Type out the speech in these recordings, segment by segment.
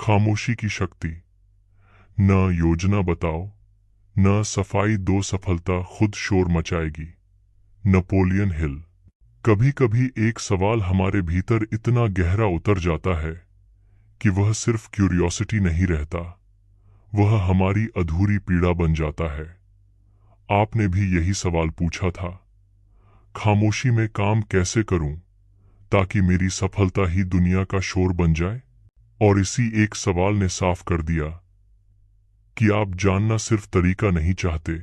खामोशी की शक्ति। न योजना बताओ, न सफाई दो, सफलता खुद शोर मचाएगी। Napoleon Hill. कभी कभी एक सवाल हमारे भीतर इतना गहरा उतर जाता है कि वह सिर्फ क्यूरियोसिटी नहीं रहता, वह हमारी अधूरी पीड़ा बन जाता है। आपने भी यही सवाल पूछा था, खामोशी में काम कैसे करूं ताकि मेरी सफलता ही दुनिया का शोर बन जाए। और इसी एक सवाल ने साफ कर दिया कि आप जानना सिर्फ तरीका नहीं चाहते,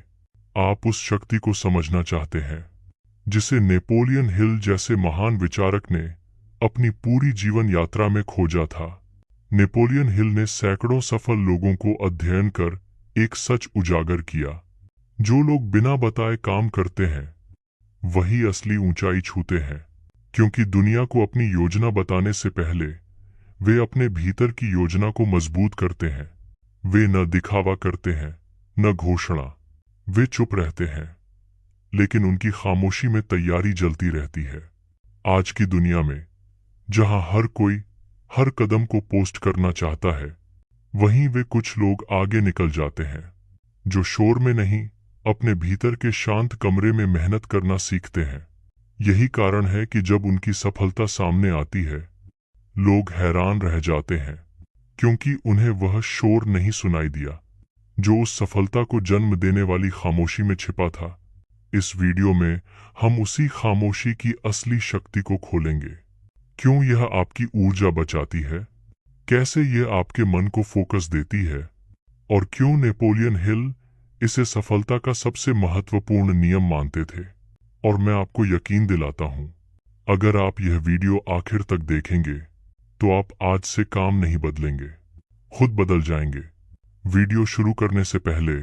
आप उस शक्ति को समझना चाहते हैं जिसे नेपोलियन हिल जैसे महान विचारक ने अपनी पूरी जीवन यात्रा में खोजा था। नेपोलियन हिल ने सैकड़ों सफल लोगों को अध्ययन कर एक सच उजागर किया, जो लोग बिना बताए काम करते हैं वही असली ऊंचाई छूते हैं, क्योंकि दुनिया को अपनी योजना बताने से पहले वे अपने भीतर की योजना को मजबूत करते हैं। वे न दिखावा करते हैं, न घोषणा, वे चुप रहते हैं, लेकिन उनकी खामोशी में तैयारी जलती रहती है। आज की दुनिया में जहां हर कोई हर कदम को पोस्ट करना चाहता है, वहीं वे कुछ लोग आगे निकल जाते हैं जो शोर में नहीं, अपने भीतर के शांत कमरे में मेहनत करना सीखते हैं। यही कारण है कि जब उनकी सफलता सामने आती है, लोग हैरान रह जाते हैं, क्योंकि उन्हें वह शोर नहीं सुनाई दिया जो उस सफलता को जन्म देने वाली खामोशी में छिपा था। इस वीडियो में हम उसी खामोशी की असली शक्ति को खोलेंगे। क्यों यह आपकी ऊर्जा बचाती है, कैसे यह आपके मन को फोकस देती है, और क्यों नेपोलियन हिल इसे सफलता का सबसे महत्वपूर्ण नियम मानते थे। और मैं आपको यकीन दिलाता हूं, अगर आप यह वीडियो आखिर तक देखेंगे तो आप आज से काम नहीं बदलेंगे, खुद बदल जाएंगे। वीडियो शुरू करने से पहले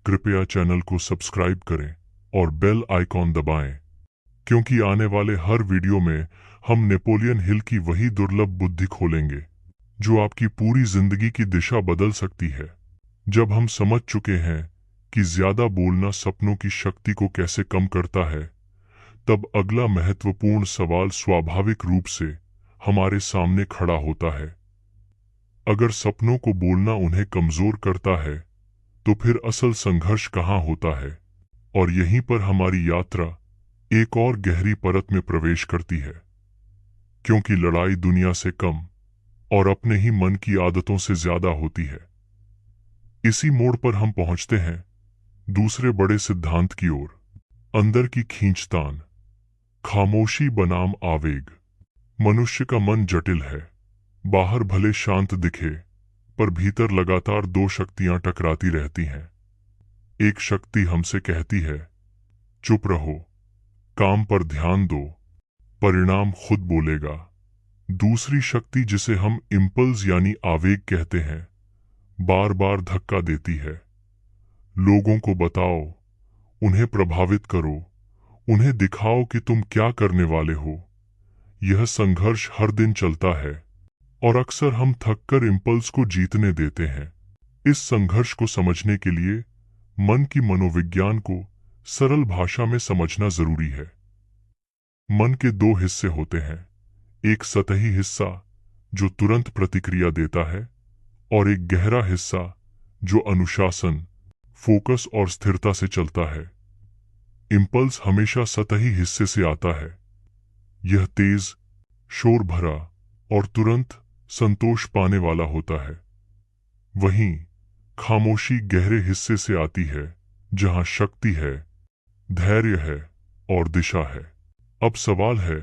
कृपया चैनल को सब्सक्राइब करें और बेल आइकॉन दबाएं, क्योंकि आने वाले हर वीडियो में हम नेपोलियन हिल की वही दुर्लभ बुद्धि खोलेंगे जो आपकी पूरी जिंदगी की दिशा बदल सकती है। जब हम समझ चुके हैं कि ज्यादा बोलना सपनों की शक्ति को कैसे कम करता है, तब अगला महत्वपूर्ण सवाल स्वाभाविक रूप से हमारे सामने खड़ा होता है। अगर सपनों को बोलना उन्हें कमजोर करता है, तो फिर असल संघर्ष कहाँ होता है। और यहीं पर हमारी यात्रा एक और गहरी परत में प्रवेश करती है, क्योंकि लड़ाई दुनिया से कम और अपने ही मन की आदतों से ज्यादा होती है। इसी मोड़ पर हम पहुंचते हैं दूसरे बड़े सिद्धांत की ओर, अंदर की खींचतान। खामोशी बनाम आवेग। मनुष्य का मन जटिल है, बाहर भले शांत दिखे, पर भीतर लगातार दो शक्तियां टकराती रहती हैं। एक शक्ति हमसे कहती है, चुप रहो, काम पर ध्यान दो, परिणाम खुद बोलेगा। दूसरी शक्ति, जिसे हम इम्पल्स यानी आवेग कहते हैं, बार बार धक्का देती है। लोगों को बताओ, उन्हें प्रभावित करो, उन्हें दिखाओ कि तुम क्या करने वाले हो। यह संघर्ष हर दिन चलता है और अक्सर हम थककर इम्पल्स को जीतने देते हैं। इस संघर्ष को समझने के लिए मन की मनोविज्ञान को सरल भाषा में समझना जरूरी है। मन के दो हिस्से होते हैं, एक सतही हिस्सा जो तुरंत प्रतिक्रिया देता है, और एक गहरा हिस्सा जो अनुशासन, फोकस और स्थिरता से चलता है। इम्पल्स हमेशा सतही हिस्से से आता है। यह तेज, शोर भरा और तुरंत संतोष पाने वाला होता है। वहीं खामोशी गहरे हिस्से से आती है, जहां शक्ति है, धैर्य है और दिशा है। अब सवाल है,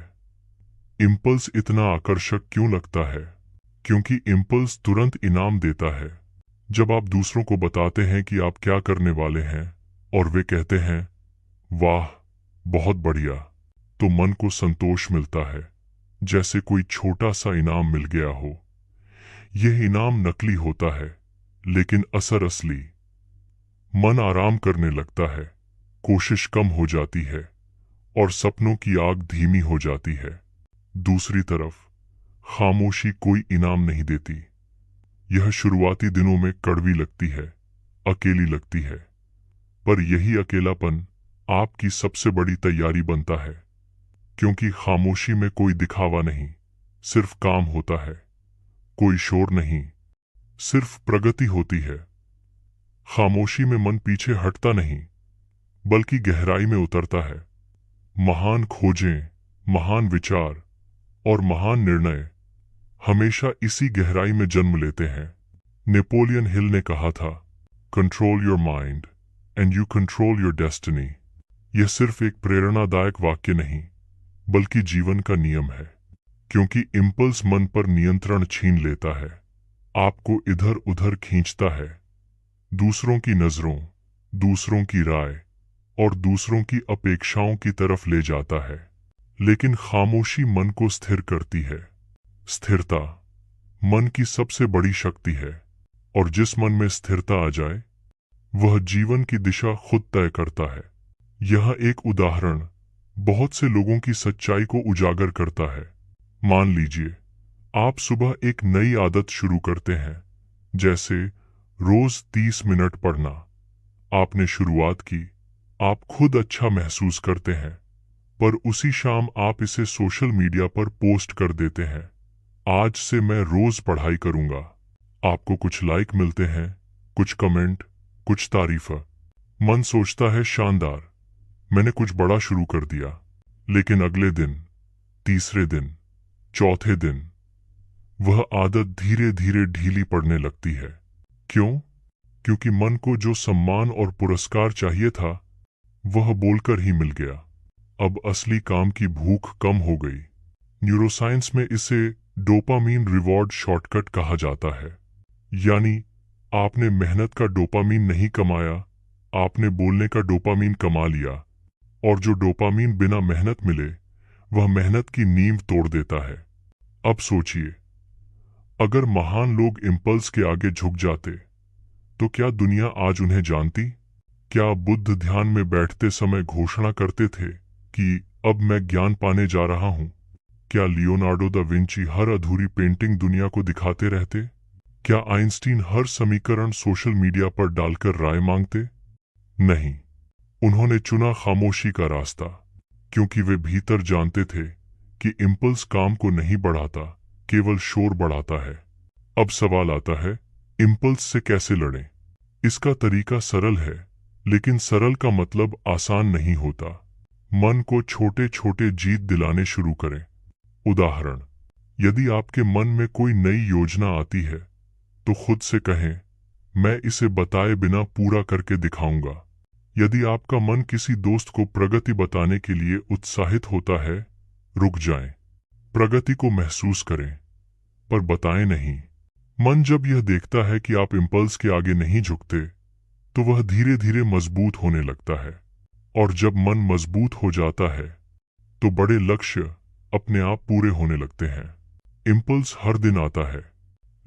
इम्पल्स इतना आकर्षक क्यों लगता है? क्योंकि इम्पल्स तुरंत इनाम देता है। जब आप दूसरों को बताते हैं कि आप क्या करने वाले हैं और वे कहते हैं, वाह, बहुत बढ़िया, तो मन को संतोष मिलता है, जैसे कोई छोटा सा इनाम मिल गया हो। यह इनाम नकली होता है, लेकिन असर असली। मन आराम करने लगता है, कोशिश कम हो जाती है और सपनों की आग धीमी हो जाती है। दूसरी तरफ खामोशी कोई इनाम नहीं देती। यह शुरुआती दिनों में कड़वी लगती है, अकेली लगती है, पर यही अकेलापन आपकी सबसे बड़ी तैयारी बनता है, क्योंकि खामोशी में कोई दिखावा नहीं, सिर्फ काम होता है। कोई शोर नहीं, सिर्फ प्रगति होती है। खामोशी में मन पीछे हटता नहीं, बल्कि गहराई में उतरता है। महान खोजें, महान विचार और महान निर्णय हमेशा इसी गहराई में जन्म लेते हैं। नेपोलियन हिल ने कहा था, control your mind and you control your destiny. यह सिर्फ एक प्रेरणादायक वाक्य नहीं, बल्कि जीवन का नियम है। क्योंकि इम्पल्स मन पर नियंत्रण छीन लेता है, आपको इधर उधर खींचता है, दूसरों की नजरों, दूसरों की राय और दूसरों की अपेक्षाओं की तरफ ले जाता है। लेकिन खामोशी मन को स्थिर करती है। स्थिरता मन की सबसे बड़ी शक्ति है, और जिस मन में स्थिरता आ जाए, वह जीवन की दिशा खुद तय करता है। यह एक उदाहरण बहुत से लोगों की सच्चाई को उजागर करता है। मान लीजिए, आप सुबह एक नई आदत शुरू करते हैं, जैसे रोज 30 मिनट पढ़ना। आपने शुरुआत की, आप खुद अच्छा महसूस करते हैं, पर उसी शाम आप इसे सोशल मीडिया पर पोस्ट कर देते हैं, आज से मैं रोज पढ़ाई करूंगा। आपको कुछ लाइक मिलते हैं, कुछ कमेंट, कुछ तारीफ। मन सोचता है, शानदार, मैंने कुछ बड़ा शुरू कर दिया। लेकिन अगले दिन, तीसरे दिन, चौथे दिन वह आदत धीरे धीरे ढीली पड़ने लगती है। क्यों? क्योंकि मन को जो सम्मान और पुरस्कार चाहिए था, वह बोलकर ही मिल गया। अब असली काम की भूख कम हो गई। न्यूरोसाइंस में इसे डोपामीन रिवॉर्ड शॉर्टकट कहा जाता है। यानी आपने मेहनत का डोपामीन नहीं कमाया, आपने बोलने का डोपामीन कमा लिया। और जो डोपामीन बिना मेहनत मिले, वह मेहनत की नींव तोड़ देता है। अब सोचिए, अगर महान लोग इम्पल्स के आगे झुक जाते, तो क्या दुनिया आज उन्हें जानती? क्या बुद्ध ध्यान में बैठते समय घोषणा करते थे कि अब मैं ज्ञान पाने जा रहा हूं? क्या लियोनार्डो दा विंची हर अधूरी पेंटिंग दुनिया को दिखाते रहते? क्या आइंस्टीन हर समीकरण सोशल मीडिया पर डालकर राय मांगते? नहीं, उन्होंने चुना खामोशी का रास्ता, क्योंकि वे भीतर जानते थे कि इम्पल्स काम को नहीं बढ़ाता, केवल शोर बढ़ाता है। अब सवाल आता है, इम्पल्स से कैसे लड़ें? इसका तरीका सरल है, लेकिन सरल का मतलब आसान नहीं होता। मन को छोटे छोटे जीत दिलाने शुरू करें। उदाहरण, यदि आपके मन में कोई नई योजना आती है, तो खुद से कहें, मैं इसे बताए बिना पूरा करके दिखाऊंगा। यदि आपका मन किसी दोस्त को प्रगति बताने के लिए उत्साहित होता है, रुक जाएं, प्रगति को महसूस करें, पर बताएं नहीं। मन जब यह देखता है कि आप इम्पल्स के आगे नहीं झुकते, तो वह धीरे धीरे मजबूत होने लगता है। और जब मन मजबूत हो जाता है, तो बड़े लक्ष्य अपने आप पूरे होने लगते हैं। इम्पल्स हर दिन आता है,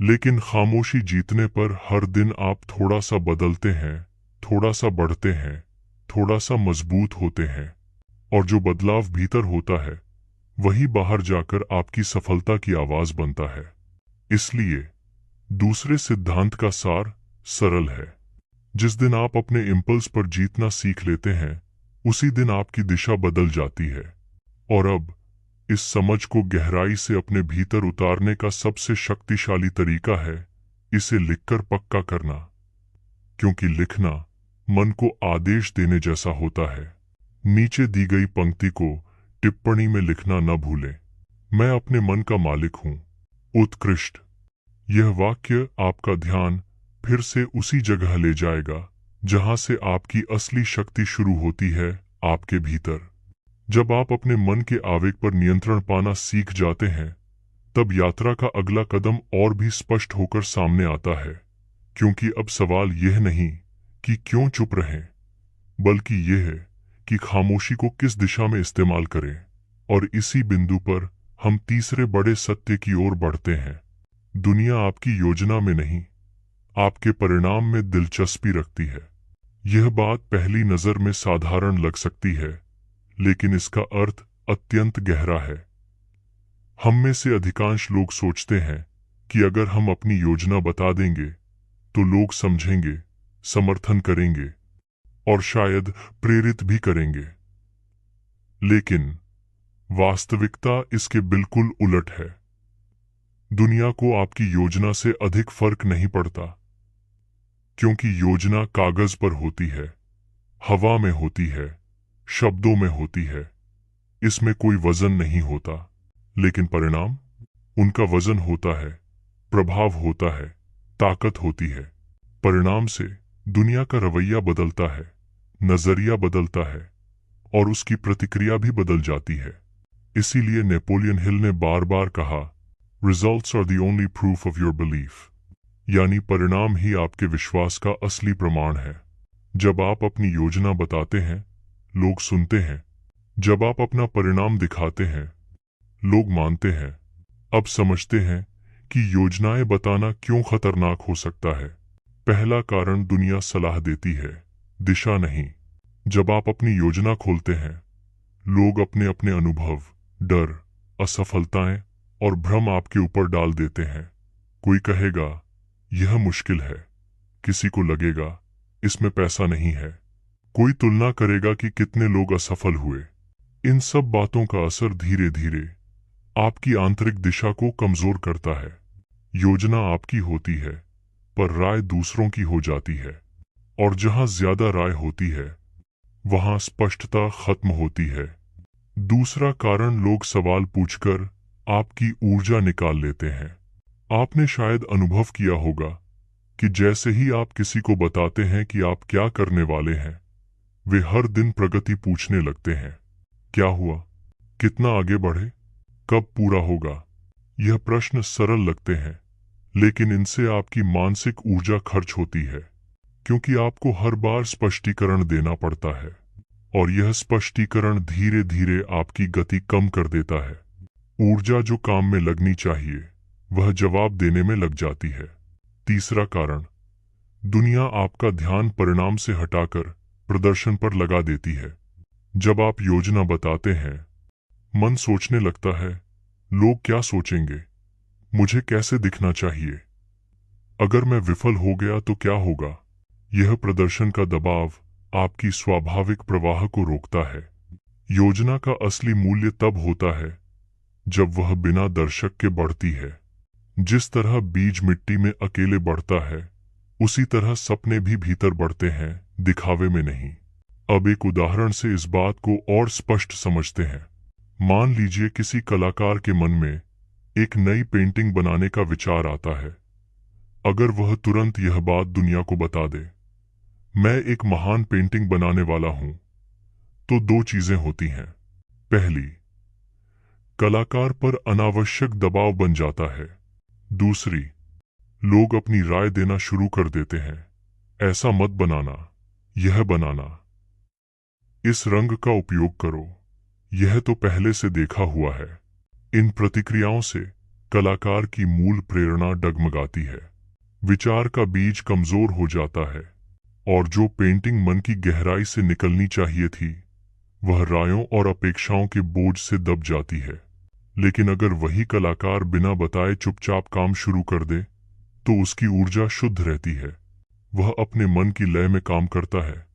लेकिन खामोशी जीतने पर हर दिन आप थोड़ा सा बदलते हैं, थोड़ा सा बढ़ते हैं, थोड़ा सा मजबूत होते हैं। और जो बदलाव भीतर होता है, वही बाहर जाकर आपकी सफलता की आवाज बनता है। इसलिए दूसरे सिद्धांत का सार सरल है। जिस दिन आप अपने इम्पल्स पर जीतना सीख लेते हैं, उसी दिन आपकी दिशा बदल जाती है। और अब इस समझ को गहराई से अपने भीतर उतारने का सबसे शक्तिशाली तरीका है इसे लिखकर पक्का करना। क्योंकि लिखना मन को आदेश देने जैसा होता है। नीचे दी गई पंक्ति को टिप्पणी में लिखना न भूलें, मैं अपने मन का मालिक हूं। उत्कृष्ट। यह वाक्य आपका ध्यान फिर से उसी जगह ले जाएगा जहां से आपकी असली शक्ति शुरू होती है, आपके भीतर। जब आप अपने मन के आवेग पर नियंत्रण पाना सीख जाते हैं, तब यात्रा का अगला कदम और भी स्पष्ट होकर सामने आता है। क्योंकि अब सवाल यह नहीं कि क्यों चुप रहें, बल्कि यह है कि खामोशी को किस दिशा में इस्तेमाल करें। और इसी बिंदु पर हम तीसरे बड़े सत्य की ओर बढ़ते हैं। दुनिया आपकी योजना में नहीं, आपके परिणाम में दिलचस्पी रखती है। यह बात पहली नजर में साधारण लग सकती है, लेकिन इसका अर्थ अत्यंत गहरा है। हम में से अधिकांश लोग सोचते हैं कि अगर हम अपनी योजना बता देंगे, तो लोग समझेंगे, समर्थन करेंगे और शायद प्रेरित भी करेंगे। लेकिन वास्तविकता इसके बिल्कुल उलट है। दुनिया को आपकी योजना से अधिक फर्क नहीं पड़ता, क्योंकि योजना कागज पर होती है, हवा में होती है, शब्दों में होती है। इसमें कोई वजन नहीं होता। लेकिन परिणाम, उनका वजन होता है, प्रभाव होता है, ताकत होती है। परिणाम से दुनिया का रवैया बदलता है, नजरिया बदलता है और उसकी प्रतिक्रिया भी बदल जाती है। इसीलिए नेपोलियन हिल ने बार बार कहा, results are the only proof of your belief, यानी परिणाम ही आपके विश्वास का असली प्रमाण है। जब आप अपनी योजना बताते हैं, लोग सुनते हैं। जब आप अपना परिणाम दिखाते हैं, लोग मानते हैं। अब समझते हैं कि योजनाएं बताना क्यों खतरनाक हो सकता है। पहला कारण, दुनिया सलाह देती है, दिशा नहीं। जब आप अपनी योजना खोलते हैं, लोग अपने अपने अनुभव, डर, असफलताएं और भ्रम आपके ऊपर डाल देते हैं। कोई कहेगा यह मुश्किल है, किसी को लगेगा इसमें पैसा नहीं है, कोई तुलना करेगा कि कितने लोग असफल हुए। इन सब बातों का असर धीरे धीरे आपकी आंतरिक दिशा को कमजोर करता है। योजना आपकी होती है, पर राय दूसरों की हो जाती है, और जहां ज्यादा राय होती है वहां स्पष्टता खत्म होती है। दूसरा कारण, लोग सवाल पूछकर आपकी ऊर्जा निकाल लेते हैं। आपने शायद अनुभव किया होगा कि जैसे ही आप किसी को बताते हैं कि आप क्या करने वाले हैं, वे हर दिन प्रगति पूछने लगते हैं। क्या हुआ, कितना आगे बढ़े, कब पूरा होगा। यह प्रश्न सरल लगते हैं, लेकिन इनसे आपकी मानसिक ऊर्जा खर्च होती है, क्योंकि आपको हर बार स्पष्टीकरण देना पड़ता है, और यह स्पष्टीकरण धीरे धीरे आपकी गति कम कर देता है। ऊर्जा जो काम में लगनी चाहिए वह जवाब देने में लग जाती है। तीसरा कारण, दुनिया आपका ध्यान परिणाम से हटाकर प्रदर्शन पर लगा देती है। जब आप योजना बताते हैं, मन सोचने लगता है, लोग क्या सोचेंगे, मुझे कैसे दिखना चाहिए, अगर मैं विफल हो गया तो क्या होगा। यह प्रदर्शन का दबाव आपकी स्वाभाविक प्रवाह को रोकता है। योजना का असली मूल्य तब होता है जब वह बिना दर्शक के बढ़ती है। जिस तरह बीज मिट्टी में अकेले बढ़ता है, उसी तरह सपने भी भीतर बढ़ते हैं, दिखावे में नहीं। अब एक उदाहरण से इस बात को और स्पष्ट समझते हैं। मान लीजिए किसी कलाकार के मन में एक नई पेंटिंग बनाने का विचार आता है। अगर वह तुरंत यह बात दुनिया को बता दे, मैं एक महान पेंटिंग बनाने वाला हूं, तो दो चीजें होती हैं। पहली, कलाकार पर अनावश्यक दबाव बन जाता है। दूसरी, लोग अपनी राय देना शुरू कर देते हैं, ऐसा मत बनाना, यह बनाना, इस रंग का उपयोग करो, यह तो पहले से देखा हुआ है। इन प्रतिक्रियाओं से कलाकार की मूल प्रेरणा डगमगाती है, विचार का बीज कमजोर हो जाता है, और जो पेंटिंग मन की गहराई से निकलनी चाहिए थी, वह रायों और अपेक्षाओं के बोझ से दब जाती है। लेकिन अगर वही कलाकार बिना बताए चुपचाप काम शुरू कर दे, तो उसकी ऊर्जा शुद्ध रहती है। वह अपने मन की लय में काम करता है।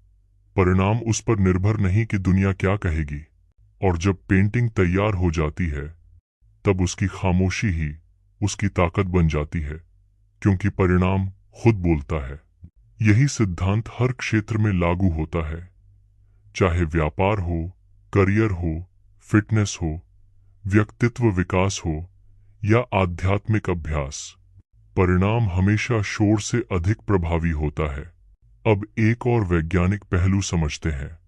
परिणाम उस पर निर्भर नहीं कि दुनिया क्या कहेगी। और जब पेंटिंग तैयार हो जाती है, तब उसकी खामोशी ही उसकी ताकत बन जाती है, क्योंकि परिणाम खुद बोलता है। यही सिद्धांत हर क्षेत्र में लागू होता है, चाहे व्यापार हो, करियर हो, फिटनेस हो, व्यक्तित्व विकास हो या आध्यात्मिक अभ्यास। परिणाम हमेशा शोर से अधिक प्रभावी होता है। अब एक और वैज्ञानिक पहलू समझते हैं।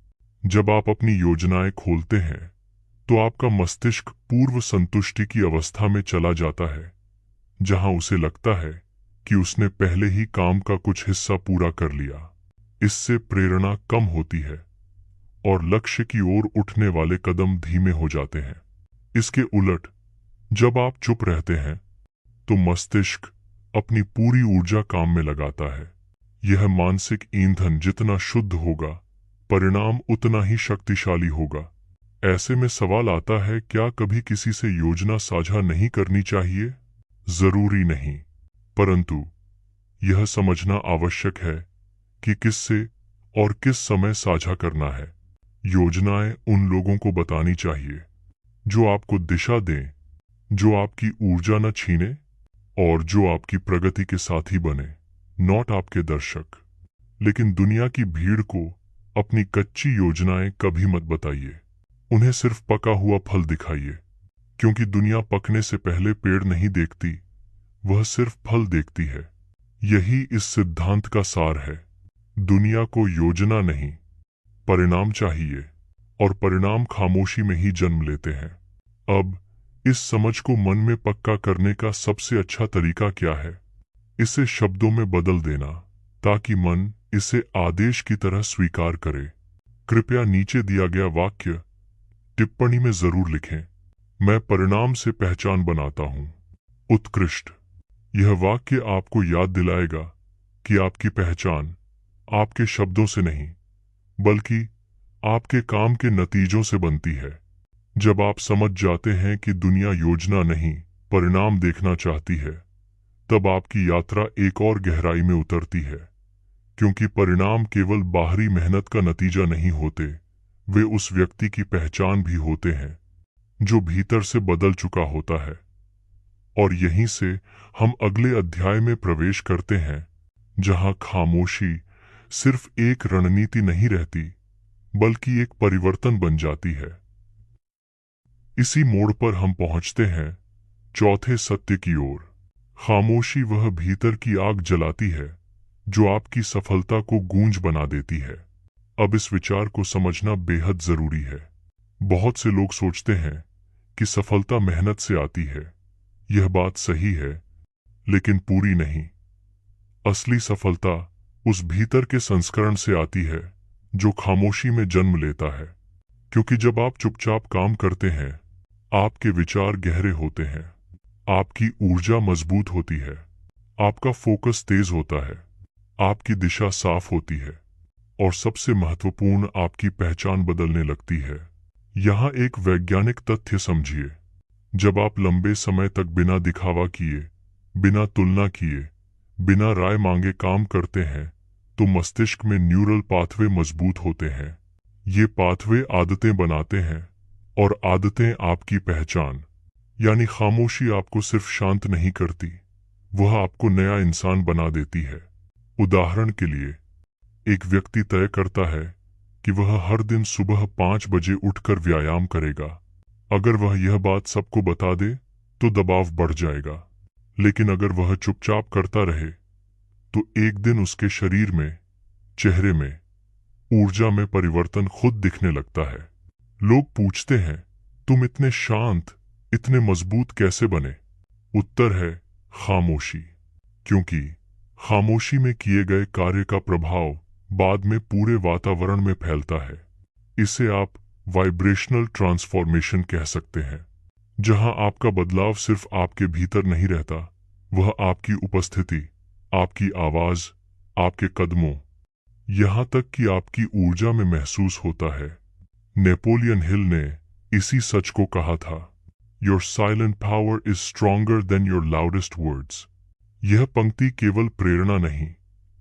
जब आप अपनी योजनाएं खोलते हैं, तो आपका मस्तिष्क पूर्व संतुष्टि की अवस्था में चला जाता है, जहां उसे लगता है कि उसने पहले ही काम का कुछ हिस्सा पूरा कर लिया। इससे प्रेरणा कम होती है और लक्ष्य की ओर उठने वाले कदम धीमे हो जाते हैं। इसके उलट, जब आप चुप रहते हैं, तो मस्तिष्क अपनी पूरी ऊर्जा काम में लगाता है। यह मानसिक ईंधन जितना शुद्ध होगा, परिणाम उतना ही शक्तिशाली होगा। ऐसे में सवाल आता है, क्या कभी किसी से योजना साझा नहीं करनी चाहिए? जरूरी नहीं, परंतु यह समझना आवश्यक है कि किससे और किस समय साझा करना है। योजनाएं उन लोगों को बतानी चाहिए जो आपको दिशा दें, जो आपकी ऊर्जा न छीने और जो आपकी प्रगति के साथी बने, नॉट आपके दर्शक। लेकिन दुनिया की भीड़ को अपनी कच्ची योजनाएं कभी मत बताइए। उन्हें सिर्फ पका हुआ फल दिखाइए, क्योंकि दुनिया पकने से पहले पेड़ नहीं देखती, वह सिर्फ फल देखती है। यही इस सिद्धांत का सार है। दुनिया को योजना नहीं, परिणाम चाहिए, और परिणाम खामोशी में ही जन्म लेते हैं। अब इस समझ को मन में पक्का करने का सबसे अच्छा तरीका क्या है? इसे शब्दों में बदल देना, ताकि मन इसे आदेश की तरह स्वीकार करे। कृपया नीचे दिया गया वाक्य टिप्पणी में जरूर लिखें। मैं परिणाम से पहचान बनाता हूं। उत्कृष्ट। यह वाक्य आपको याद दिलाएगा कि आपकी पहचान आपके शब्दों से नहीं, बल्कि आपके काम के नतीजों से बनती है। जब आप समझ जाते हैं कि दुनिया योजना नहीं, परिणाम देखना चाहती है, तब आपकी यात्रा एक और गहराई में उतरती है। क्योंकि परिणाम केवल बाहरी मेहनत का नतीजा नहीं होते, वे उस व्यक्ति की पहचान भी होते हैं जो भीतर से बदल चुका होता है। और यहीं से हम अगले अध्याय में प्रवेश करते हैं, जहां खामोशी सिर्फ एक रणनीति नहीं रहती, बल्कि एक परिवर्तन बन जाती है। इसी मोड़ पर हम पहुंचते हैं चौथे सत्य की ओर। खामोशी वह भीतर की आग जलाती है जो आपकी सफलता को गूंज बना देती है। अब इस विचार को समझना बेहद जरूरी है। बहुत से लोग सोचते हैं कि सफलता मेहनत से आती है। यह बात सही है, लेकिन पूरी नहीं। असली सफलता उस भीतर के संस्करण से आती है जो खामोशी में जन्म लेता है। क्योंकि जब आप चुपचाप काम करते हैं, आपके विचार गहरे होते हैं, आपकी ऊर्जा मजबूत होती है, आपका फोकस तेज होता है, आपकी दिशा साफ होती है, और सबसे महत्वपूर्ण, आपकी पहचान बदलने लगती है। यहाँ एक वैज्ञानिक तथ्य समझिए। जब आप लंबे समय तक बिना दिखावा किए, बिना तुलना किए, बिना राय मांगे काम करते हैं, तो मस्तिष्क में न्यूरल पाथवे मजबूत होते हैं। ये पाथवे आदतें बनाते हैं, और आदतें आपकी पहचान। यानी खामोशी आपको सिर्फ शांत नहीं करती, वह आपको नया इंसान बना देती है। उदाहरण के लिए, एक व्यक्ति तय करता है कि वह हर दिन सुबह 5 बजे उठकर व्यायाम करेगा। अगर वह यह बात सबको बता दे तो दबाव बढ़ जाएगा, लेकिन अगर वह चुपचाप करता रहे तो एक दिन उसके शरीर में, चेहरे में, ऊर्जा में परिवर्तन खुद दिखने लगता है। लोग पूछते हैं, तुम इतने शांत, इतने मजबूत कैसे बने? उत्तर है खामोशी। क्योंकि खामोशी में किए गए कार्य का प्रभाव बाद में पूरे वातावरण में फैलता है। इसे आप वाइब्रेशनल ट्रांसफॉर्मेशन कह सकते हैं, जहां आपका बदलाव सिर्फ आपके भीतर नहीं रहता, वह आपकी उपस्थिति, आपकी आवाज, आपके कदमों, यहां तक कि आपकी ऊर्जा में महसूस होता है। नेपोलियन हिल ने इसी सच को कहा था, your silent power is stronger than your loudest words. यह पंक्ति केवल प्रेरणा नहीं,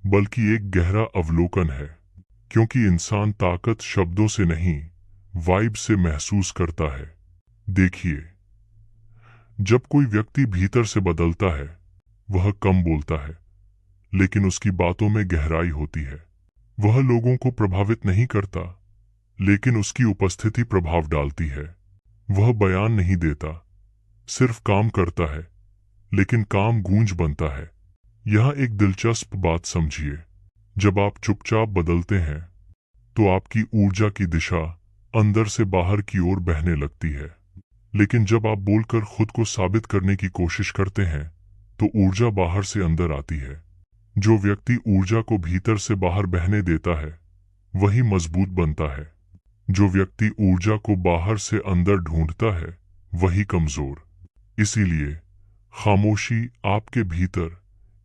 बल्कि एक गहरा अवलोकन है। क्योंकि इंसान ताकत शब्दों से नहीं, वाइब से महसूस करता है। देखिए, जब कोई व्यक्ति भीतर से बदलता है, वह कम बोलता है, लेकिन उसकी बातों में गहराई होती है। वह लोगों को प्रभावित नहीं करता, लेकिन उसकी उपस्थिति प्रभाव डालती है। वह बयान नहीं देता, सिर्फ काम करता है, लेकिन काम गूंज बनता है। यह एक दिलचस्प बात समझिए। जब आप चुपचाप बदलते हैं, तो आपकी ऊर्जा की दिशा अंदर से बाहर की ओर बहने लगती है। लेकिन जब आप बोलकर खुद को साबित करने की कोशिश करते हैं, तो ऊर्जा बाहर से अंदर आती है। जो व्यक्ति ऊर्जा को भीतर से बाहर बहने देता है, वही मजबूत बनता है। जो व्यक्ति ऊर्जा को बाहर से अंदर ढूंढता है, वही कमजोर। इसीलिए खामोशी आपके भीतर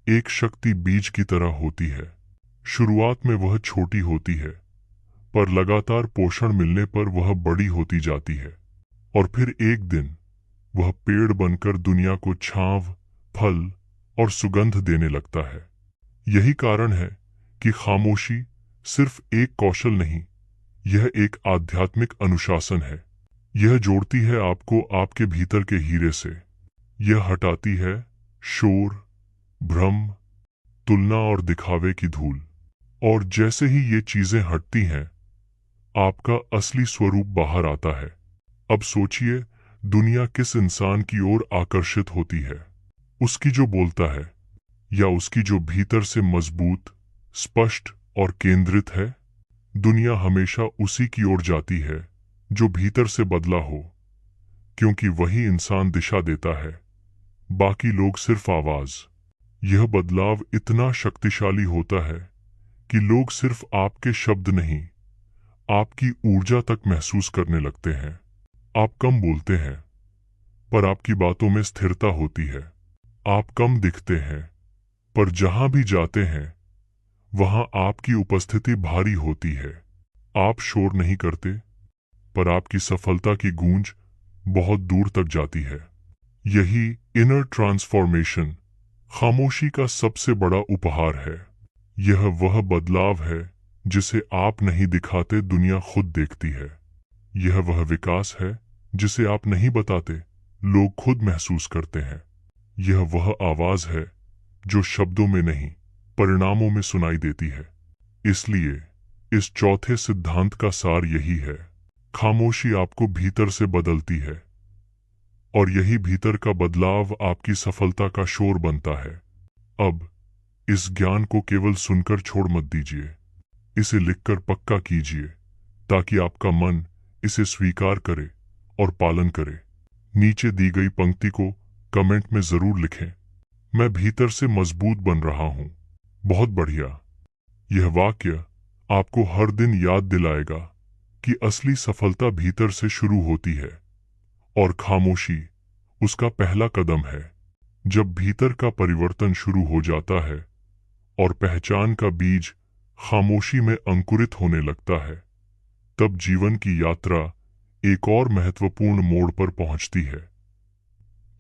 एक शक्ति बीज की तरह होती है। शुरुआत में वह छोटी होती है, पर लगातार पोषण मिलने पर वह बड़ी होती जाती है, और फिर एक दिन वह पेड़ बनकर दुनिया को छांव, फल और सुगंध देने लगता है। यही कारण है कि खामोशी सिर्फ एक कौशल नहीं, यह एक आध्यात्मिक अनुशासन है। यह जोड़ती है आपको आपके भीतर के हीरे से। यह हटाती है शोर, भ्रम, तुलना और दिखावे की धूल। और जैसे ही ये चीजें हटती हैं, आपका असली स्वरूप बाहर आता है। अब सोचिए, दुनिया किस इंसान की ओर आकर्षित होती है? उसकी जो बोलता है, या उसकी जो भीतर से मजबूत, स्पष्ट और केंद्रित है? दुनिया हमेशा उसी की ओर जाती है जो भीतर से बदला हो, क्योंकि वही इंसान दिशा देता है, बाकी लोग सिर्फ आवाज। यह बदलाव इतना शक्तिशाली होता है कि लोग सिर्फ आपके शब्द नहीं, आपकी ऊर्जा तक महसूस करने लगते हैं। आप कम बोलते हैं, पर आपकी बातों में स्थिरता होती है। आप कम दिखते हैं, पर जहां भी जाते हैं वहां आपकी उपस्थिति भारी होती है। आप शोर नहीं करते, पर आपकी सफलता की गूंज बहुत दूर तक जाती है। यही इनर ट्रांसफॉर्मेशन, खामोशी का सबसे बड़ा उपहार है। यह वह बदलाव है जिसे आप नहीं दिखाते, दुनिया खुद देखती है। यह वह विकास है जिसे आप नहीं बताते, लोग खुद महसूस करते हैं। यह वह आवाज है जो शब्दों में नहीं, परिणामों में सुनाई देती है। इसलिए इस चौथे सिद्धांत का सार यही है: खामोशी आपको भीतर से बदलती है, और यही भीतर का बदलाव आपकी सफलता का शोर बनता है। अब इस ज्ञान को केवल सुनकर छोड़ मत दीजिए, इसे लिखकर पक्का कीजिए, ताकि आपका मन इसे स्वीकार करे और पालन करे। नीचे दी गई पंक्ति को कमेंट में जरूर लिखें, मैं भीतर से मजबूत बन रहा हूं। बहुत बढ़िया। यह वाक्य आपको हर दिन याद दिलाएगा कि असली सफलता भीतर से शुरू होती है, और खामोशी उसका पहला कदम है। जब भीतर का परिवर्तन शुरू हो जाता है और पहचान का बीज खामोशी में अंकुरित होने लगता है, तब जीवन की यात्रा एक और महत्वपूर्ण मोड़ पर पहुंचती है।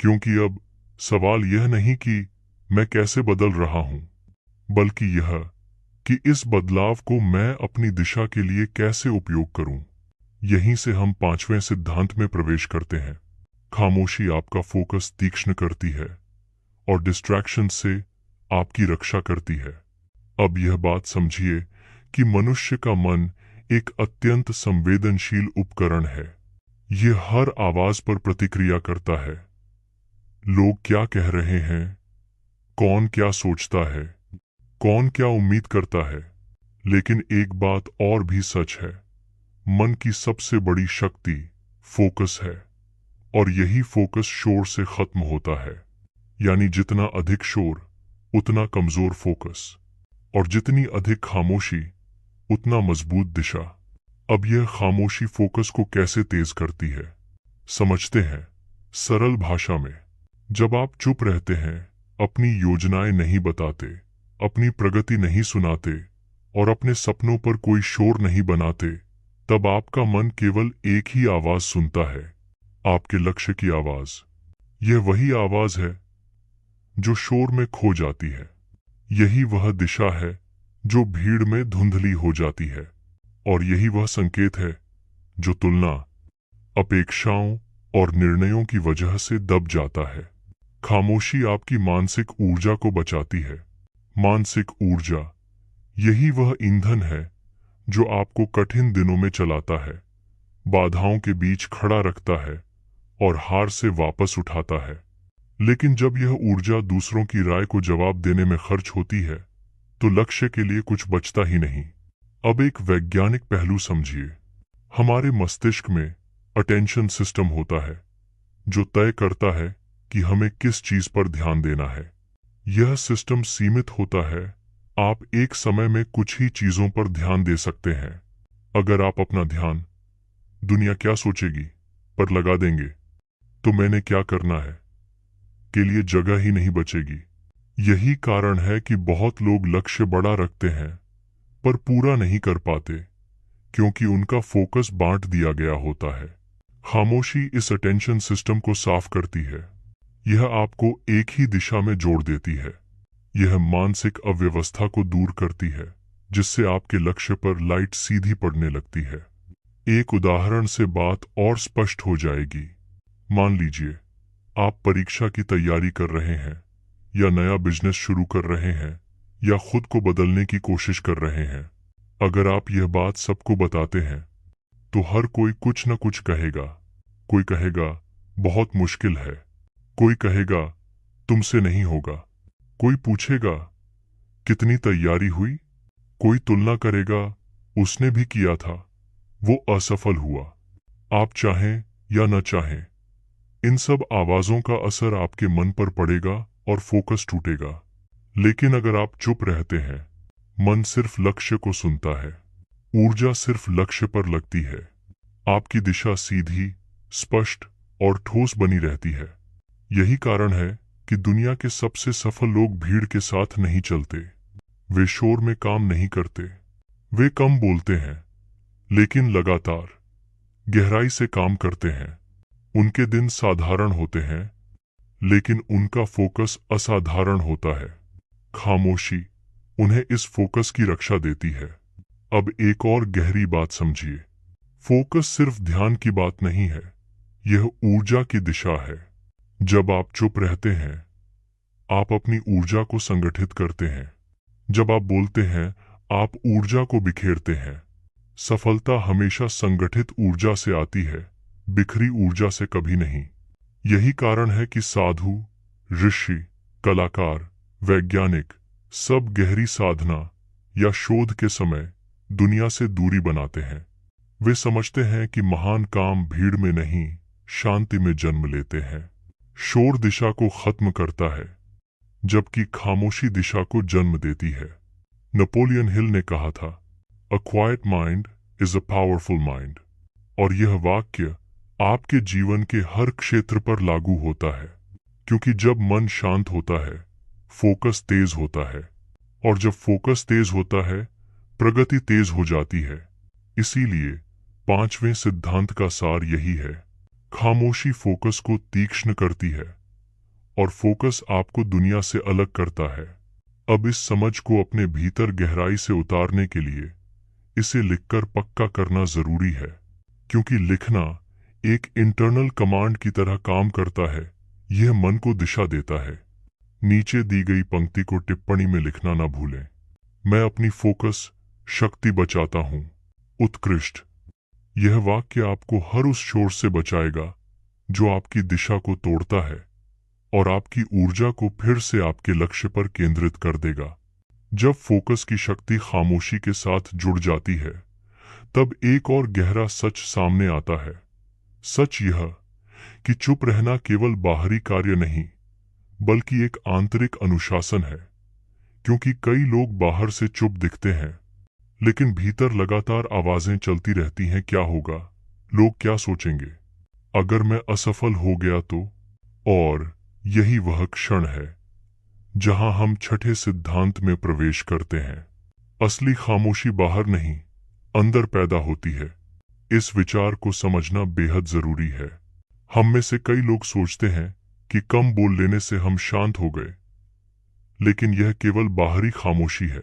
क्योंकि अब सवाल यह नहीं कि मैं कैसे बदल रहा हूं, बल्कि यह कि इस बदलाव को मैं अपनी दिशा के लिए कैसे उपयोग करूं। यहीं से हम पांचवें सिद्धांत में प्रवेश करते हैं। खामोशी आपका फोकस तीक्ष्ण करती है और डिस्ट्रैक्शन से आपकी रक्षा करती है। अब यह बात समझिए कि मनुष्य का मन एक अत्यंत संवेदनशील उपकरण है। यह हर आवाज पर प्रतिक्रिया करता है। लोग क्या कह रहे हैं, कौन क्या सोचता है, कौन क्या उम्मीद करता है। लेकिन एक बात और भी सच है, मन की सबसे बड़ी शक्ति फोकस है, और यही फोकस शोर से खत्म होता है। यानी जितना अधिक शोर उतना कमजोर फोकस, और जितनी अधिक खामोशी उतना मजबूत दिशा। अब यह खामोशी फोकस को कैसे तेज करती है, समझते हैं सरल भाषा में। जब आप चुप रहते हैं, अपनी योजनाएं नहीं बताते, अपनी प्रगति नहीं सुनाते और अपने सपनों पर कोई शोर नहीं बनाते, तब आपका मन केवल एक ही आवाज सुनता है, आपके लक्ष्य की आवाज। यह वही आवाज है जो शोर में खो जाती है। यही वह दिशा है जो भीड़ में धुंधली हो जाती है, और यही वह संकेत है जो तुलना, अपेक्षाओं और निर्णयों की वजह से दब जाता है। खामोशी आपकी मानसिक ऊर्जा को बचाती है। मानसिक ऊर्जा यही वह ईंधन है जो आपको कठिन दिनों में चलाता है, बाधाओं के बीच खड़ा रखता है और हार से वापस उठाता है। लेकिन जब यह ऊर्जा दूसरों की राय को जवाब देने में खर्च होती है, तो लक्ष्य के लिए कुछ बचता ही नहीं। अब एक वैज्ञानिक पहलू समझिए। हमारे मस्तिष्क में अटेंशन सिस्टम होता है जो तय करता है कि हमें किस चीज पर ध्यान देना है। यह सिस्टम सीमित होता है, आप एक समय में कुछ ही चीजों पर ध्यान दे सकते हैं। अगर आप अपना ध्यान दुनिया क्या सोचेगी पर लगा देंगे, तो मैंने क्या करना है के लिए जगह ही नहीं बचेगी। यही कारण है कि बहुत लोग लक्ष्य बड़ा रखते हैं पर पूरा नहीं कर पाते, क्योंकि उनका फोकस बांट दिया गया होता है। खामोशी इस अटेंशन सिस्टम को साफ करती है। यह आपको एक ही दिशा में जोड़ देती है। यह मानसिक अव्यवस्था को दूर करती है, जिससे आपके लक्ष्य पर लाइट सीधी पड़ने लगती है। एक उदाहरण से बात और स्पष्ट हो जाएगी। मान लीजिए आप परीक्षा की तैयारी कर रहे हैं, या नया बिजनेस शुरू कर रहे हैं या खुद को बदलने की कोशिश कर रहे हैं, अगर आप यह बात सबको बताते हैं तो हर कोई कुछ न कुछ कहेगा। कोई कहेगा बहुत मुश्किल है, कोई कहेगा तुमसे नहीं होगा, कोई पूछेगा कितनी तैयारी हुई, कोई तुलना करेगा उसने भी किया था, वो असफल हुआ। आप चाहें या न चाहें, इन सब आवाजों का असर आपके मन पर पड़ेगा और फोकस टूटेगा। लेकिन अगर आप चुप रहते हैं, मन सिर्फ लक्ष्य को सुनता है, ऊर्जा सिर्फ लक्ष्य पर लगती है, आपकी दिशा सीधी, स्पष्ट और ठोस बनी रहती है। यही कारण है कि दुनिया के सबसे सफल लोग भीड़ के साथ नहीं चलते। वे शोर में काम नहीं करते, वे कम बोलते हैं लेकिन लगातार गहराई से काम करते हैं। उनके दिन साधारण होते हैं लेकिन उनका फोकस असाधारण होता है। खामोशी उन्हें इस फोकस की रक्षा देती है। अब एक और गहरी बात समझिए, फोकस सिर्फ ध्यान की बात नहीं है, यह ऊर्जा की दिशा है। जब आप चुप रहते हैं, आप अपनी ऊर्जा को संगठित करते हैं। जब आप बोलते हैं, आप ऊर्जा को बिखेरते हैं। सफलता हमेशा संगठित ऊर्जा से आती है, बिखरी ऊर्जा से कभी नहीं। यही कारण है कि साधु, ऋषि, कलाकार, वैज्ञानिक सब गहरी साधना या शोध के समय दुनिया से दूरी बनाते हैं। वे समझते हैं कि महान काम भीड़ में नहीं, शांति में जन्म लेते हैं। शोर दिशा को खत्म करता है जबकि खामोशी दिशा को जन्म देती है। नेपोलियन हिल ने कहा था, a quiet mind is a powerful mind. और यह वाक्य आपके जीवन के हर क्षेत्र पर लागू होता है, क्योंकि जब मन शांत होता है, फोकस तेज होता है, और जब फोकस तेज होता है, प्रगति तेज हो जाती है। इसीलिए 5वें सिद्धांत का सार यही है, खामोशी फोकस को तीक्ष्ण करती है और फोकस आपको दुनिया से अलग करता है। अब इस समझ को अपने भीतर गहराई से उतारने के लिए इसे लिखकर पक्का करना जरूरी है, क्योंकि लिखना एक इंटरनल कमांड की तरह काम करता है। यह मन को दिशा देता है। नीचे दी गई पंक्ति को टिप्पणी में लिखना ना भूलें। मैं अपनी फोकस शक्ति बचाता हूं। उत्कृष्ट। यह वाक्य आपको हर उस शोर से बचाएगा जो आपकी दिशा को तोड़ता है और आपकी ऊर्जा को फिर से आपके लक्ष्य पर केंद्रित कर देगा। जब फोकस की शक्ति खामोशी के साथ जुड़ जाती है, तब एक और गहरा सच सामने आता है। सच यह कि चुप रहना केवल बाहरी कार्य नहीं, बल्कि एक आंतरिक अनुशासन है। क्योंकि कई लोग बाहर से चुप दिखते हैं, लेकिन भीतर लगातार आवाजें चलती रहती हैं, क्या होगा, लोग क्या सोचेंगे, अगर मैं असफल हो गया तो। और यही वह क्षण है जहां हम छठे सिद्धांत में प्रवेश करते हैं। असली खामोशी बाहर नहीं, अंदर पैदा होती है। इस विचार को समझना बेहद जरूरी है। हम में से कई लोग सोचते हैं कि कम बोल लेने से हम शांत हो गए, लेकिन यह केवल बाहरी खामोशी है।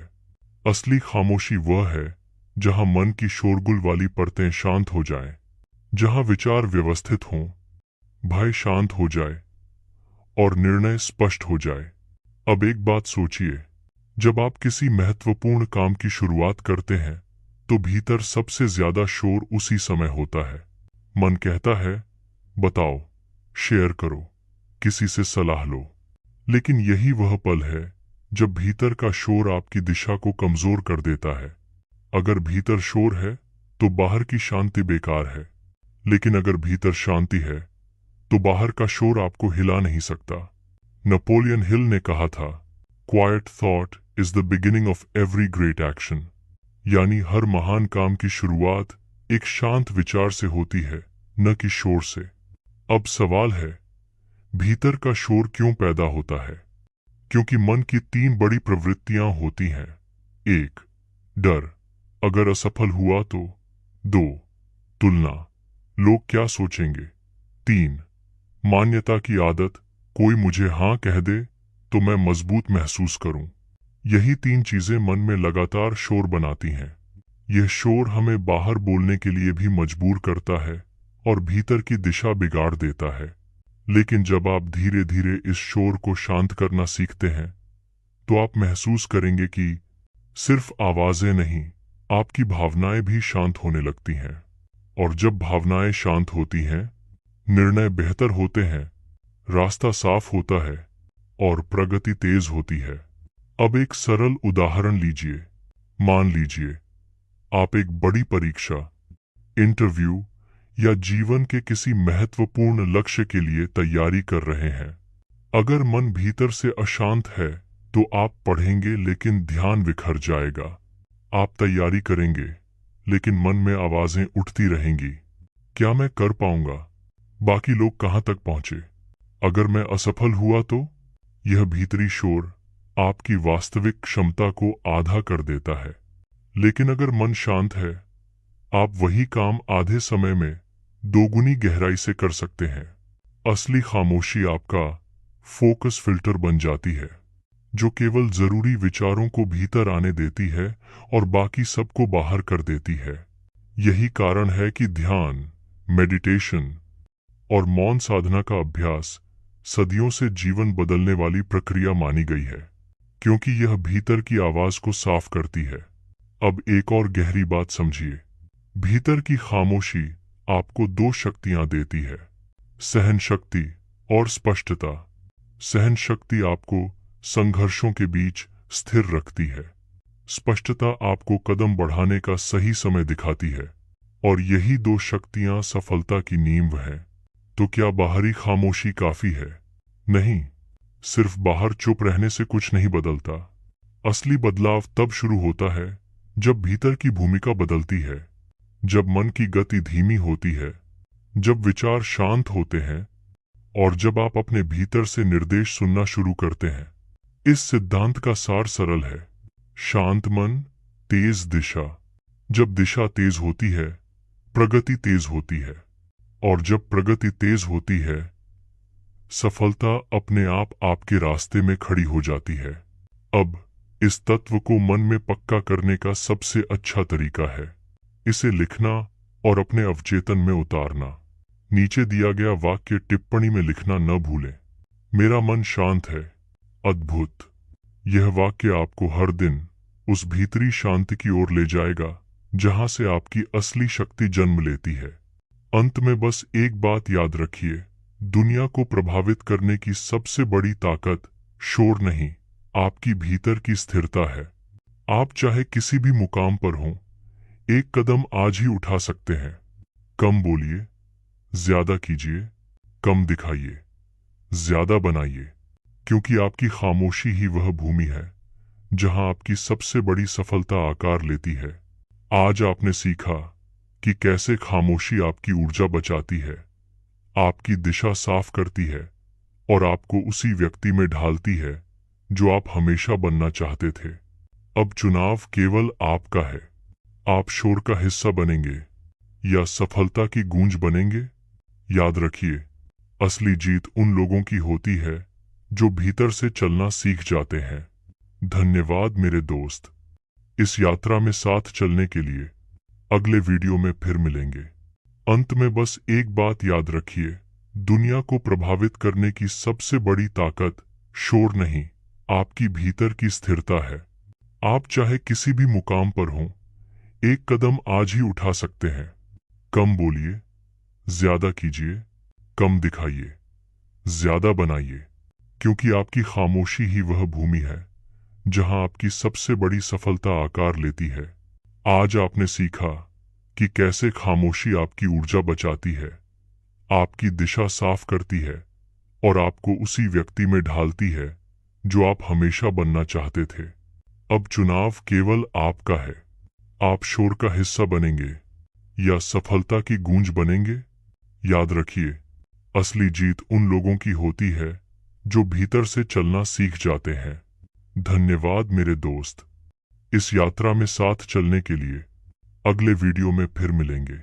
असली खामोशी वह है जहां मन की शोरगुल वाली परतें शांत हो जाएं, जहां विचार व्यवस्थित हों, भय शांत हो जाए और निर्णय स्पष्ट हो जाए। अब एक बात सोचिए, जब आप किसी महत्वपूर्ण काम की शुरुआत करते हैं तो भीतर सबसे ज्यादा शोर उसी समय होता है। मन कहता है बताओ, शेयर करो, किसी से सलाह लो। लेकिन यही वह पल है जब भीतर का शोर आपकी दिशा को कमजोर कर देता है। अगर भीतर शोर है तो बाहर की शांति बेकार है, लेकिन अगर भीतर शांति है तो बाहर का शोर आपको हिला नहीं सकता। नेपोलियन हिल ने कहा था, quite thought is the beginning of every great action. यानी हर महान काम की शुरुआत एक शांत विचार से होती है, न कि शोर से। अब सवाल है, भीतर का शोर क्यों पैदा होता है? क्योंकि मन की 3 बड़ी प्रवृत्तियां होती हैं। 1, डर, अगर असफल हुआ तो। 2, तुलना, लोग क्या सोचेंगे। 3, मान्यता की आदत, कोई मुझे हाँ कह दे तो मैं मजबूत महसूस करूं। यही 3 चीजें मन में लगातार शोर बनाती हैं। यह शोर हमें बाहर बोलने के लिए भी मजबूर करता है और भीतर की दिशा बिगाड़ देता है। लेकिन जब आप धीरे धीरे इस शोर को शांत करना सीखते हैं तो आप महसूस करेंगे कि सिर्फ आवाजें नहीं, आपकी भावनाएं भी शांत होने लगती हैं। और जब भावनाएं शांत होती हैं, निर्णय बेहतर होते हैं, रास्ता साफ होता है और प्रगति तेज होती है। अब एक सरल उदाहरण लीजिए। मान लीजिए आप एक बड़ी परीक्षा, इंटरव्यू या जीवन के किसी महत्वपूर्ण लक्ष्य के लिए तैयारी कर रहे हैं। अगर मन भीतर से अशांत है तो आप पढ़ेंगे लेकिन ध्यान बिखर जाएगा। आप तैयारी करेंगे लेकिन मन में आवाजें उठती रहेंगी। क्या मैं कर पाऊंगा? बाकी लोग कहां तक पहुंचे? अगर मैं असफल हुआ तो? यह भीतरी शोर आपकी वास्तविक क्षमता को आधा कर देता है। लेकिन अगर मन शांत है, आप वही काम आधे समय में दोगुनी गहराई से कर सकते हैं। असली खामोशी आपका फोकस फिल्टर बन जाती है, जो केवल जरूरी विचारों को भीतर आने देती है और बाकी सबको बाहर कर देती है। यही कारण है कि ध्यान, मेडिटेशन और मौन साधना का अभ्यास सदियों से जीवन बदलने वाली प्रक्रिया मानी गई है, क्योंकि यह भीतर की आवाज को साफ करती है। अब एक और गहरी बात समझिए। भीतर की खामोशी आपको दो शक्तियां देती है, सहन शक्ति और स्पष्टता। सहन शक्ति आपको संघर्षों के बीच स्थिर रखती है। स्पष्टता आपको कदम बढ़ाने का सही समय दिखाती है। और यही दो शक्तियां सफलता की नींव हैं। तो क्या बाहरी खामोशी काफी है? नहीं, सिर्फ बाहर चुप रहने से कुछ नहीं बदलता। असली बदलाव तब शुरू होता है जब भीतर की भूमिका बदलती है, जब मन की गति धीमी होती है, जब विचार शांत होते हैं और जब आप अपने भीतर से निर्देश सुनना शुरू करते हैं। इस सिद्धांत का सार सरल है, शांत मन, तेज दिशा। जब दिशा तेज होती है, प्रगति तेज होती है, और जब प्रगति तेज होती है, सफलता अपने आप आपके रास्ते में खड़ी हो जाती है। अब इस तत्व को मन में पक्का करने का सबसे अच्छा तरीका है इसे लिखना और अपने अवचेतन में उतारना। नीचे दिया गया वाक्य टिप्पणी में लिखना न भूलें। मेरा मन शांत है। अद्भुत। यह वाक्य आपको हर दिन उस भीतरी शांति की ओर ले जाएगा जहां से आपकी असली शक्ति जन्म लेती है। अंत में बस एक बात याद रखिए, दुनिया को प्रभावित करने की सबसे बड़ी ताकत शोर नहीं, आपकी भीतर की स्थिरता है। आप चाहे किसी भी मुकाम पर हों, एक कदम आज ही उठा सकते हैं। कम बोलिए, ज्यादा कीजिए, कम दिखाइए, ज्यादा बनाइए, क्योंकि आपकी खामोशी ही वह भूमि है जहां आपकी सबसे बड़ी सफलता आकार लेती है। आज आपने सीखा कि कैसे खामोशी आपकी ऊर्जा बचाती है, आपकी दिशा साफ करती है और आपको उसी व्यक्ति में ढालती है जो आप हमेशा बनना चाहते थे। अब चुनाव केवल आपका है। आप शोर का हिस्सा बनेंगे या सफलता की गूंज बनेंगे। याद रखिए, असली जीत उन लोगों की होती है जो भीतर से चलना सीख जाते हैं। धन्यवाद मेरे दोस्त, इस यात्रा में साथ चलने के लिए। अगले वीडियो में फिर मिलेंगे। अंत में बस एक बात याद रखिए, दुनिया को प्रभावित करने की सबसे बड़ी ताकत शोर नहीं, आपकी भीतर की स्थिरता है। आप चाहे किसी भी मुकाम पर हों, एक कदम आज ही उठा सकते हैं। कम बोलिए, ज्यादा कीजिए, कम दिखाइए, ज्यादा बनाइए, क्योंकि आपकी खामोशी ही वह भूमि है जहां आपकी सबसे बड़ी सफलता आकार लेती है। आज आपने सीखा कि कैसे खामोशी आपकी ऊर्जा बचाती है, आपकी दिशा साफ करती है और आपको उसी व्यक्ति में ढालती है जो आप हमेशा बनना चाहते थे। अब चुनाव केवल आपका है। आप शोर का हिस्सा बनेंगे या सफलता की गूंज बनेंगे। याद रखिए, असली जीत उन लोगों की होती है जो भीतर से चलना सीख जाते हैं। धन्यवाद मेरे दोस्त, इस यात्रा में साथ चलने के लिए। अगले वीडियो में फिर मिलेंगे।